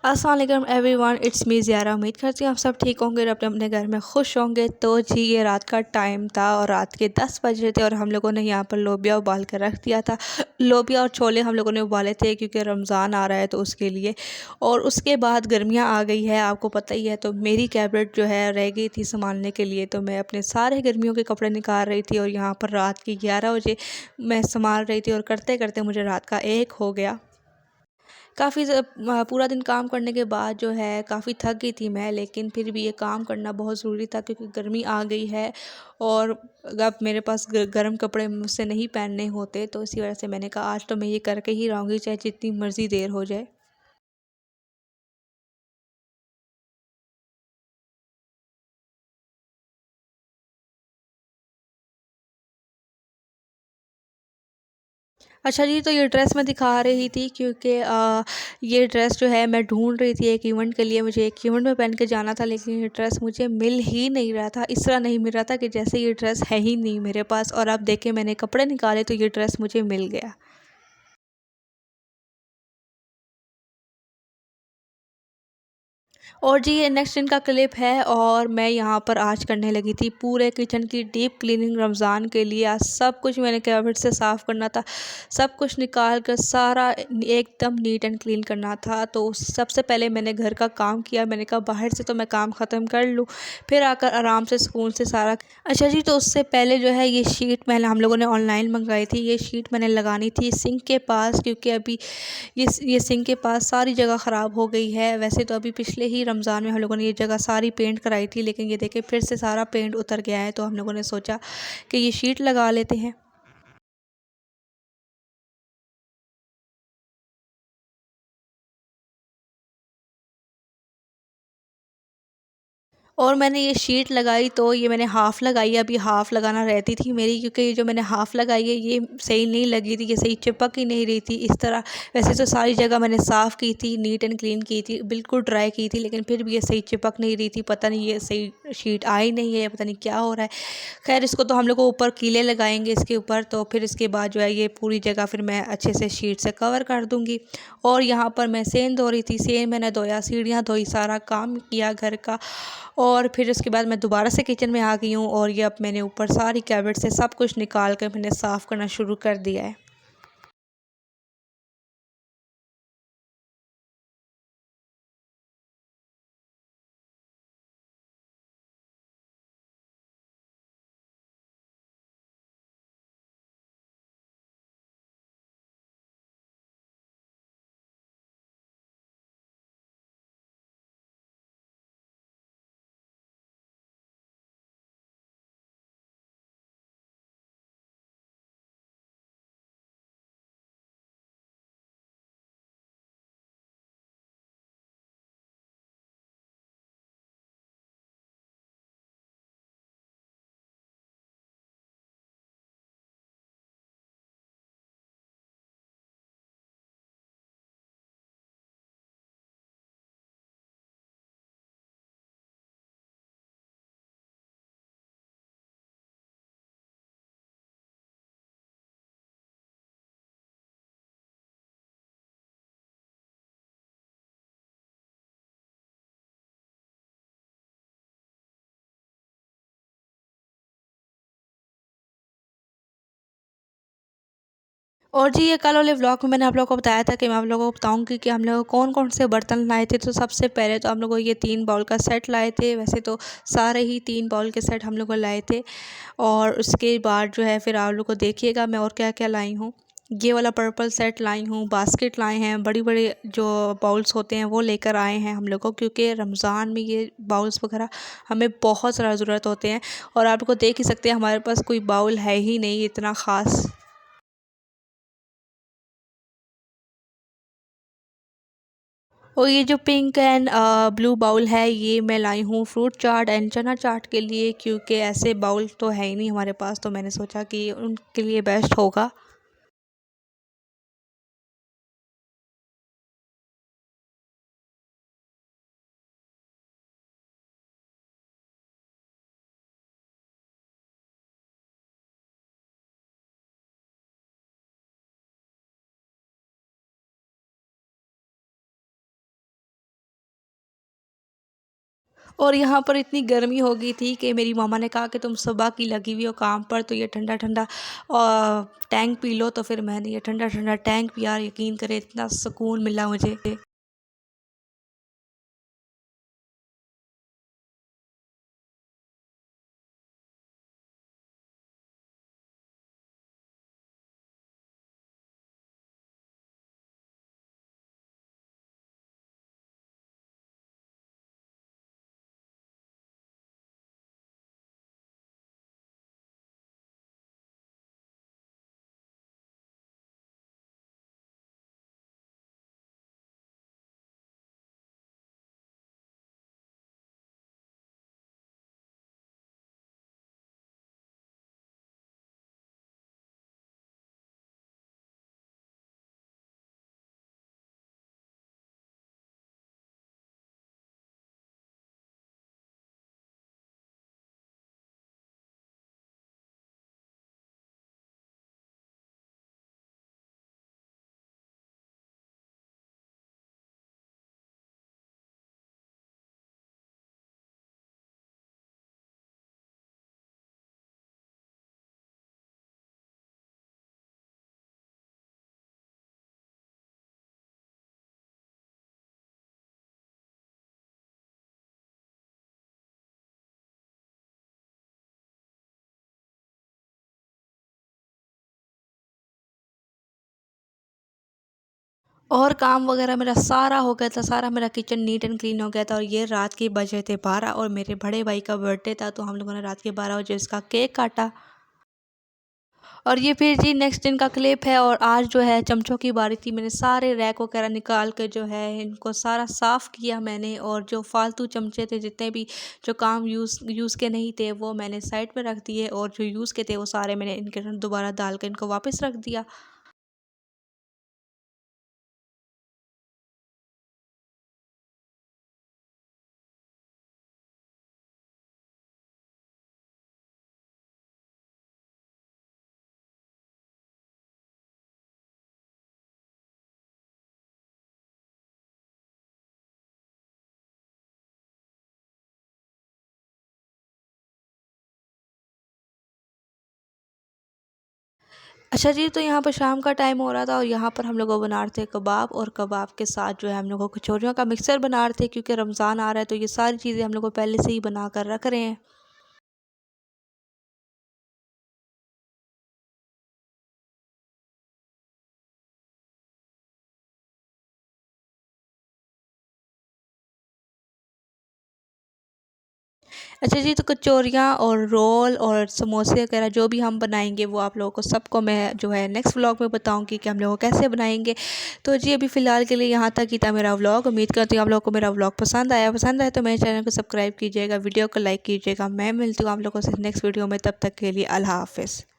अस्सलाम वालेकुम everyone, it's me ज़ियारा। उम्मीद करती हूँ आप सब ठीक होंगे और अपने अपने घर में खुश होंगे। तो जी ये रात का टाइम था और रात के 10 बज रहे थे और हम लोगों ने यहाँ पर लोबिया उबाल कर रख दिया था। लोबिया और छोले हम लोगों ने उबाले थे क्योंकि रमज़ान आ रहा है तो उसके लिए। और उसके बाद गर्मियाँ आ गई है, आपको पता ही है। तो मेरी कैबरेट जो है रह गई थी संभालने के लिए, तो मैं अपने सारे गर्मियों के कपड़े निकाल रही थी और यहाँ पर रात के 11 बजे मैं संभाल रही थी और करते करते मुझे रात का 1 हो गया। काफ़ी पूरा दिन काम करने के बाद जो है काफ़ी थक गई थी मैं, लेकिन फिर भी ये काम करना बहुत ज़रूरी था क्योंकि गर्मी आ गई है। और अब मेरे पास गर्म कपड़े मुझसे नहीं पहनने होते, तो इसी वजह से मैंने कहा आज तो मैं ये करके ही रहूँगी चाहे जितनी मर्ज़ी देर हो जाए। अच्छा जी, तो ये ड्रेस मैं दिखा रही थी क्योंकि ये ड्रेस जो है मैं ढूँढ रही थी एक इवेंट के लिए। मुझे एक इवेंट में पहन के जाना था, लेकिन ये ड्रेस मुझे मिल ही नहीं रहा था। इस तरह नहीं मिल रहा था कि जैसे ये ड्रेस है ही नहीं मेरे पास, और अब देखें मैंने कपड़े निकाले तो ये ड्रेस मुझे मिल गया। और जी ये नेक्स्ट दिन का क्लिप है और मैं यहाँ पर आज करने लगी थी पूरे किचन की डीप क्लीनिंग रमज़ान के लिए। आज सब कुछ मैंने कैबिनेट से साफ़ करना था, सब कुछ निकाल कर सारा एकदम नीट एंड क्लीन करना था। तो सबसे पहले मैंने घर का काम किया, मैंने कहा बाहर से तो मैं काम ख़त्म कर लूँ, फिर आकर आराम से सुकून से सारा। अच्छा जी, तो उससे पहले जो है ये शीट मैंने हम लोगों ने ऑनलाइन मंगवाई थी। ये शीट मैंने लगानी थी सिंक के पास क्योंकि अभी ये सिंक के पास सारी जगह ख़राब हो गई है। वैसे तो अभी पिछले ही रमज़ान में हम लोगों ने ये जगह सारी पेंट कराई थी, लेकिन ये देखिए फिर से सारा पेंट उतर गया है, तो हम लोगों ने सोचा कि ये शीट लगा लेते हैं। और मैंने ये शीट लगाई तो ये मैंने हाफ़ लगाई है, अभी हाफ़ लगाना रहती थी मेरी, क्योंकि ये जो मैंने हाफ़ लगाई है ये सही नहीं लगी थी, ये सही चिपक ही नहीं रही थी इस तरह। वैसे तो सारी जगह मैंने साफ़ की थी, नीट एंड क्लीन की थी, बिल्कुल ड्राई की थी, लेकिन फिर भी ये सही चिपक नहीं रही थी। पता नहीं ये सही शीट आई नहीं है, पता नहीं क्या हो रहा है। खैर इसको तो हम लोग को ऊपर कीले लगाएंगे इसके ऊपर, तो फिर इसके बाद जो है ये पूरी जगह फिर मैं अच्छे से शीट से कवर कर दूँगी। और यहाँ पर मैं सेंध धो रही थी, सेंध मैंने धोया, सीढ़ियाँ धोई, सारा काम किया घर का। और फिर उसके बाद मैं दोबारा से किचन में आ गई हूँ और ये अब मैंने ऊपर सारी कैबिनेट से सब कुछ निकाल कर मैंने साफ़ करना शुरू कर दिया है। और जी ये कल वाले व्लॉग में मैंने आप लोगों को बताया था कि मैं आप लोगों को बताऊंगी कि हम लोग कौन-कौन से बर्तन लाए थे। तो सबसे पहले तो हम लोगों को ये 3 बाउल का सेट लाए थे। वैसे तो सारे ही 3 बाउल के सेट हम लोग को लाए थे। और उसके बाद जो है फिर आप लोग को देखिएगा मैं और क्या-क्या लाई हूँ। ये वाला पर्पल सेट लाई हूँ, बास्केट लाए हैं, बड़ी-बड़ी जो बाउल्स होते हैं वो लेकर आए हैं हम लोग को, क्योंकि रमज़ान में ये बाउल्स वगैरह हमें बहुत ज़्यादा ज़रूरत होते हैं। और आप लोग को देख ही सकते हैं हमारे पास कोई बाउल है ही नहीं इतना ख़ास। और ये जो पिंक एंड ब्लू बाउल है ये मैं लाई हूँ फ्रूट चाट एंड चना चाट के लिए, क्योंकि ऐसे बाउल तो है ही नहीं हमारे पास, तो मैंने सोचा कि उनके लिए बेस्ट होगा। और यहाँ पर इतनी गर्मी हो गई थी कि मेरी मामा ने कहा कि तुम सुबह की लगी हुई हो काम पर, तो ये ठंडा ठंडा टैंक पी लो। तो फिर मैंने ये ठंडा ठंडा टैंक पिया, यकीन करें इतना सुकून मिला मुझे। और काम वगैरह मेरा सारा हो गया था, सारा मेरा किचन नीट एंड क्लीन हो गया था। और ये रात के बजे थे 12 और मेरे बड़े भाई का बर्थडे था, तो हम लोगों ने रात के 12 बजे उसका केक काटा। और ये फिर जी नेक्स्ट दिन का क्लिप है। और आज जो है चमचों की बारी थी, मैंने सारे रैक वगैरह निकाल के जो है इनको सारा साफ़ किया मैंने। और जो फालतू चमचे थे, जितने भी जो काम यूज़ के नहीं थे, वो मैंने साइड में रख दिए। और जो यूज़ के थे वो सारे मैंने इनके अंदर दोबारा डाल के इनको वापस रख दिया। अच्छा जी, तो यहाँ पर शाम का टाइम हो रहा था और यहाँ पर हम लोग बना रहे थे कबाब। और कबाब के साथ जो है हम लोग कचौरियों का मिक्सर बना रहे थे, क्योंकि रमज़ान आ रहा है तो ये सारी चीज़ें हम लोग पहले से ही बना कर रख रहे हैं। अच्छा जी, तो कचौरियाँ और रोल और समोसे वगैरह जो भी हम बनाएंगे, वो आप लोगों को सबको मैं जो है नेक्स्ट व्लॉग में बताऊंगी कि हम लोग कैसे बनाएंगे। तो जी अभी फ़िलहाल के लिए यहाँ तक ही था मेरा व्लॉग। उम्मीद करती हूँ आप लोगों को मेरा व्लॉग पसंद आया तो मेरे चैनल को सब्सक्राइब कीजिएगा, वीडियो को लाइक कीजिएगा। मैं मिलती हूँ आप लोगों से नेक्स्ट वीडियो में, तब तक के लिए अल्लाह हाफ़िज़।